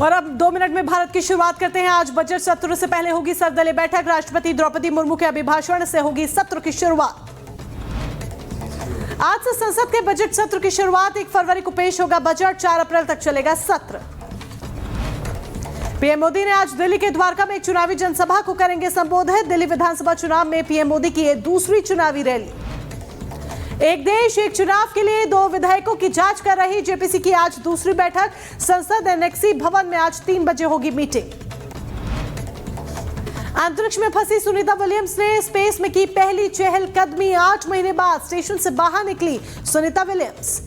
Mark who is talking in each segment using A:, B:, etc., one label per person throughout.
A: और अब 2 मिनट में भारत की शुरुआत करते हैं। आज बजट सत्र से पहले होगी सर्वदलीय बैठक। राष्ट्रपति द्रौपदी मुर्मू के अभिभाषण से होगी सत्र की शुरुआत। आज से संसद के बजट सत्र की शुरुआत। 1 फरवरी को पेश होगा बजट। 4 अप्रैल तक चलेगा सत्र। पीएम मोदी ने आज दिल्ली के द्वारका में एक चुनावी जनसभा को करेंगे संबोधित। दिल्ली विधानसभा चुनाव में पीएम मोदी की ये दूसरी चुनावी रैली। एक देश एक चुनाव के लिए 2 विधेयकों की जांच कर रही जेपीसी की आज दूसरी बैठक। संसद एनेक्सी भवन में आज 3 बजे होगी मीटिंग। अंतरिक्ष में फंसी सुनीता विलियम्स ने स्पेस में की पहली चहलकदमी। 8 महीने बाद स्टेशन से बाहर निकली सुनीता विलियम्स।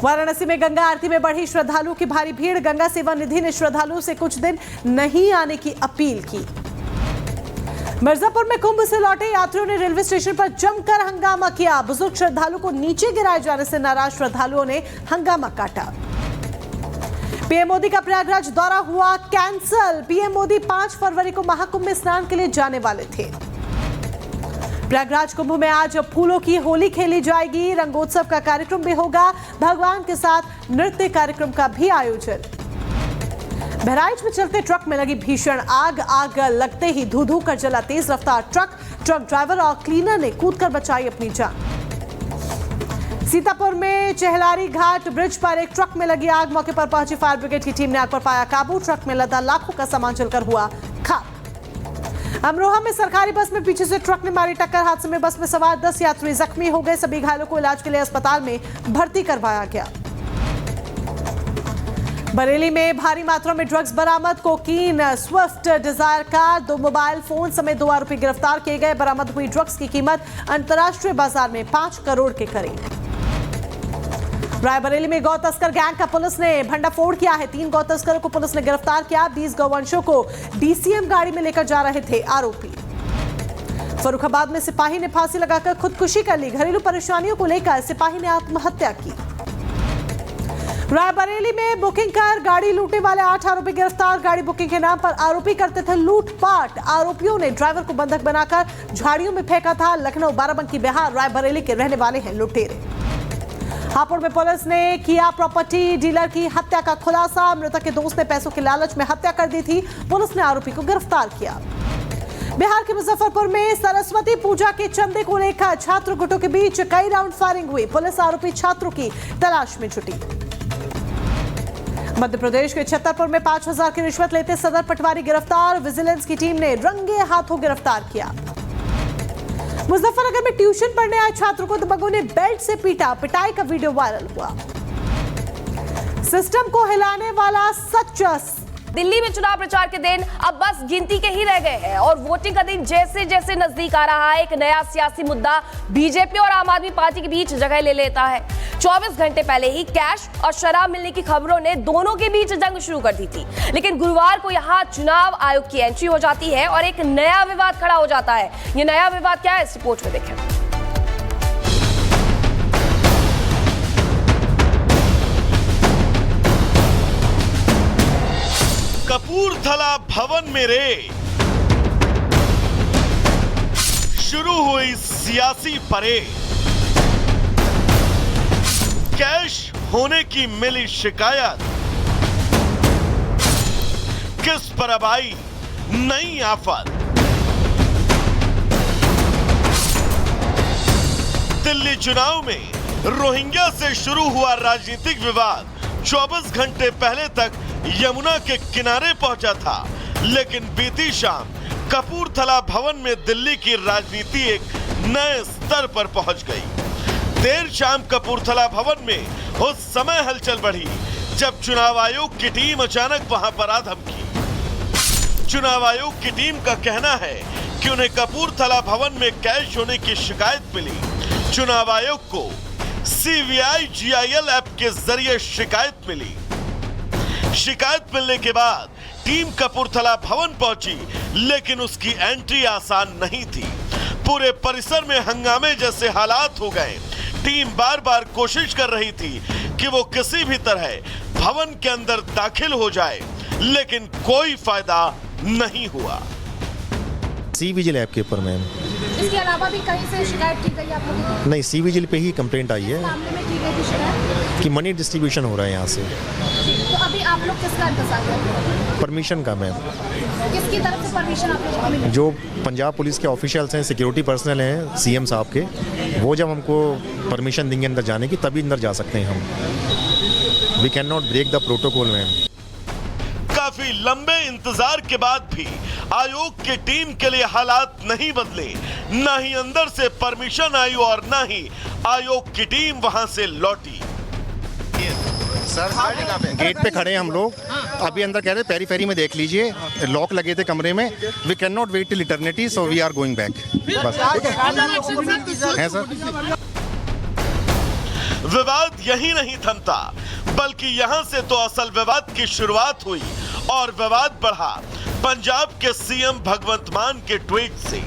A: वाराणसी में गंगा आरती में बढ़ी श्रद्धालुओं की भारी भीड़। गंगा सेवा निधि ने श्रद्धालुओं से कुछ दिन नहीं आने की अपील की। मिर्जापुर में कुंभ से लौटे यात्रियों ने रेलवे स्टेशन पर जमकर हंगामा किया। बुजुर्ग श्रद्धालु को नीचे गिराए जाने से नाराज श्रद्धालुओं ने हंगामा काटा। पीएम मोदी का प्रयागराज दौरा हुआ कैंसल। पीएम मोदी 5 फरवरी को महाकुंभ में स्नान के लिए जाने वाले थे। प्रयागराज कुंभ में आज फूलों की होली खेली जाएगी। रंगोत्सव का कार्यक्रम भी होगा। भगवान के साथ नृत्य कार्यक्रम का भी आयोजन। बहराइच में चलते ट्रक में लगी भीषण आग। आग लगते ही धू धू कर जला तेज रफ्तार ट्रक। ट्रक ड्राइवर और क्लीनर ने कूदकर बचाई अपनी जान। सीतापुर में चहलारी घाट ब्रिज पर एक ट्रक में लगी आग। मौके पर पहुंची फायर ब्रिगेड की टीम ने आग पर पाया काबू। ट्रक में लदा लाखों का सामान जलकर हुआ खाक। अमरोहा में सरकारी बस में पीछे से ट्रक ने मारी टक्कर। हादसे में बस में सवार 10 यात्री जख्मी हो गए। सभी घायलों को इलाज के लिए अस्पताल में भर्ती करवाया गया। बरेली में भारी मात्रा में ड्रग्स बरामद। Cocaine, Swift Dzire car, 2 mobile phone समेत 2 आरोपी गिरफ्तार किए गए। बरामद हुई ड्रग्स की कीमत अंतर्राष्ट्रीय बाजार में 5 करोड़ के करीब। रायबरेली में गौ तस्कर गैंग का पुलिस ने भंडाफोड़ किया है। 3 गौ तस्करों को पुलिस ने गिरफ्तार किया। 20 गौवंशों को डीसीएम गाड़ी में लेकर जा रहे थे आरोपी। फर्रुखाबाद में सिपाही ने फांसी लगाकर खुदकुशी कर ली। घरेलू परेशानियों को लेकर सिपाही ने आत्महत्या की। रायबरेली में बुकिंग कर गाड़ी लूटने वाले 8 आरोपी गिरफ्तार। गाड़ी बुकिंग के नाम पर आरोपी करते थे लूटपाट। आरोपियों ने ड्राइवर को बंधक बनाकर झाड़ियों में फेंका था। लखनऊ, बाराबंकी, बिहार, रायबरेली के रहने वाले हैं लुटेरे। हापुड़ में पुलिस ने किया प्रॉपर्टी डीलर की हत्या का खुलासा। मृतक के दोस्त ने पैसों के लालच में हत्या कर दी थी। पुलिस ने आरोपी को गिरफ्तार किया। बिहार के मुजफ्फरपुर में सरस्वती पूजा के चंदे को लेकर छात्र गुटों के बीच कई राउंड फायरिंग हुई। पुलिस आरोपी छात्रों की तलाश में जुटी। मध्य प्रदेश के छतरपुर में 5000 की रिश्वत लेते सदर पटवारी गिरफ्तार। विजिलेंस की टीम ने रंगे हाथों गिरफ्तार किया। मुजफ्फरनगर में ट्यूशन पढ़ने आए छात्रों को दबंगों ने बेल्ट से पीटा। पिटाई का वीडियो वायरल हुआ। सिस्टम को हिलाने वाला सच्चा।
B: दिल्ली में चुनाव प्रचार के दिन अब बस गिनती के ही रह गए हैं और वोटिंग का दिन जैसे जैसे नजदीक आ रहा है एक नया सियासी मुद्दा बीजेपी और आम आदमी पार्टी के बीच जगह ले लेता है। 24 घंटे पहले ही कैश और शराब मिलने की खबरों ने दोनों के बीच जंग शुरू कर दी थी, लेकिन गुरुवार को यहाँ चुनाव आयोग की एंट्री हो जाती है और एक नया विवाद खड़ा हो जाता है। ये नया विवाद क्या है, इस रिपोर्ट में देखें।
C: कपूरथला भवन में रेड, शुरू हुई सियासी परेड। कैश होने की मिली शिकायत, किस पर अब आई नई आफत। दिल्ली चुनाव में रोहिंग्या से शुरू हुआ राजनीतिक विवाद 24 घंटे पहले तक यमुना के किनारे पहुंचा था, लेकिन बीती शाम कपूरथला भवन में दिल्ली की राजनीति एक नए स्तर पर पहुंच गई। देर शाम कपूरथला भवन में उस समय हलचल बढ़ी जब चुनाव आयोग की टीम अचानक वहां पर आ धमकी। चुनाव आयोग की टीम का कहना है कि उन्हें कपूरथला भवन में कैश होने की शिकायत मिली। चुनाव आयोग को CVI GIL ऐप के जरिए शिकायत मिली। शिकायत मिलने के बाद टीम कपूरथला भवन पहुंची, लेकिन उसकी एंट्री आसान नहीं थी। पूरे परिसर में हंगामे जैसे हालात हो गए। टीम बार बार कोशिश कर रही थी कि वो किसी भी तरह भवन के अंदर दाखिल हो जाए, लेकिन कोई फायदा नहीं हुआ।
D: CVGIL ऐप के ऊपर मैम,
E: इसके अलावा भी कहीं से शिकायत की गई आप लोगों की?
D: नहीं, CVGIL पे ही कंप्लेंट आई है
E: मामले में की गई थी शिकायत
D: कि मनी डिस्ट्रीब्यूशन हो रहा है यहाँ से।
E: तो अभी आप लोग किसका इंतजार कर रहे हैं?
D: परमिशन का मैम,
E: किसकी तरफ से परमिशन आप लोगों को मिली?
D: जो पंजाब पुलिस के ऑफिशियल्स हैं, सिक्योरिटी पर्सनल हैं सीएम साहब के, वो जब हमको परमिशन देंगे अंदर जाने की तभी अंदर जा सकते हैं हम। We can not break the protocol ma'am.
C: काफी लंबे इंतजार के बाद भी आयोग की टीम के लिए हालात नहीं बदले, न ही अंदर से परमिशन आई और न ही आयोग की टीम वहां से लौटी।
D: सर गेट पे खड़े हैं हम लोग, अभी अंदर कह रहे पेरी फेरी में देख लीजिए, लॉक लगे थे कमरे में। We can not wait till eternity, so we are going back. बस है सर।
C: विवाद यही नहीं थमता, बल्कि यहां से तो असल विवाद की शुरुआत हुई और विवाद बढ़ा पंजाब के सीएम भगवंत मान के ट्वीट से।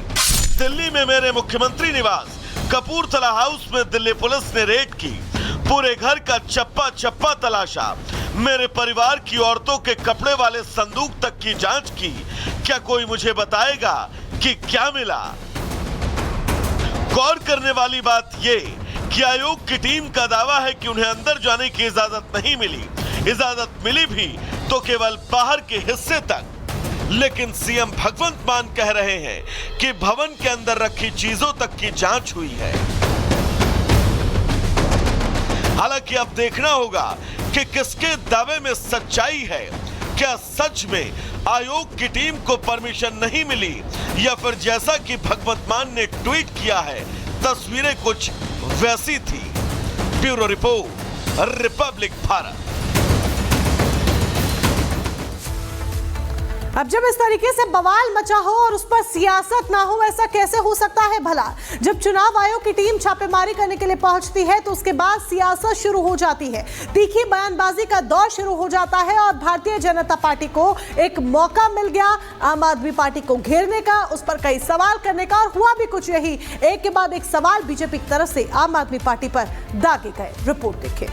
C: दिल्ली में मेरे मुख्यमंत्री निवास कपूरथला हाउस में दिल्ली पुलिस ने रेड की, पूरे घर का चप्पा चप्पा तलाशा, मेरे परिवार की औरतों के कपड़े वाले संदूक तक की जांच की। क्या कोई मुझे बताएगा कि क्या मिला? गौर करने वाली बात यह कि आयोग की टीम का दावा है कि उन्हें अंदर जाने की इजाजत नहीं मिली। इजाजत मिली भी तो केवल बाहर के हिस्से तक। लेकिन सीएम भगवंत मान कह रहे हैं कि भवन के अंदर रखी चीजों तक की जांच हुई है। हालांकि अब देखना होगा कि किसके दावे में सच्चाई है। क्या सच में आयोग की टीम को परमिशन नहीं मिली, या फिर जैसा कि भगवंत मान ने ट्वीट किया है तस्वीरें कुछ वैसी थी। Bureau report, Republic Bharat.
A: अब जब इस तरीके से बवाल मचा हो और उस पर सियासत ना हो, ऐसा कैसे हो सकता है भला? जब चुनाव आयोग की टीम छापेमारी करने के लिए पहुंचती है तो उसके बाद सियासत शुरू हो जाती है, तीखी बयानबाजी का दौर शुरू हो जाता है और भारतीय जनता पार्टी को एक मौका मिल गया आम आदमी पार्टी को घेरने का, उस पर कई सवाल करने का, और हुआ भी कुछ यही। एक के बाद एक सवाल बीजेपी की तरफ से आम आदमी पार्टी पर दागे गए। रिपोर्ट देखिए।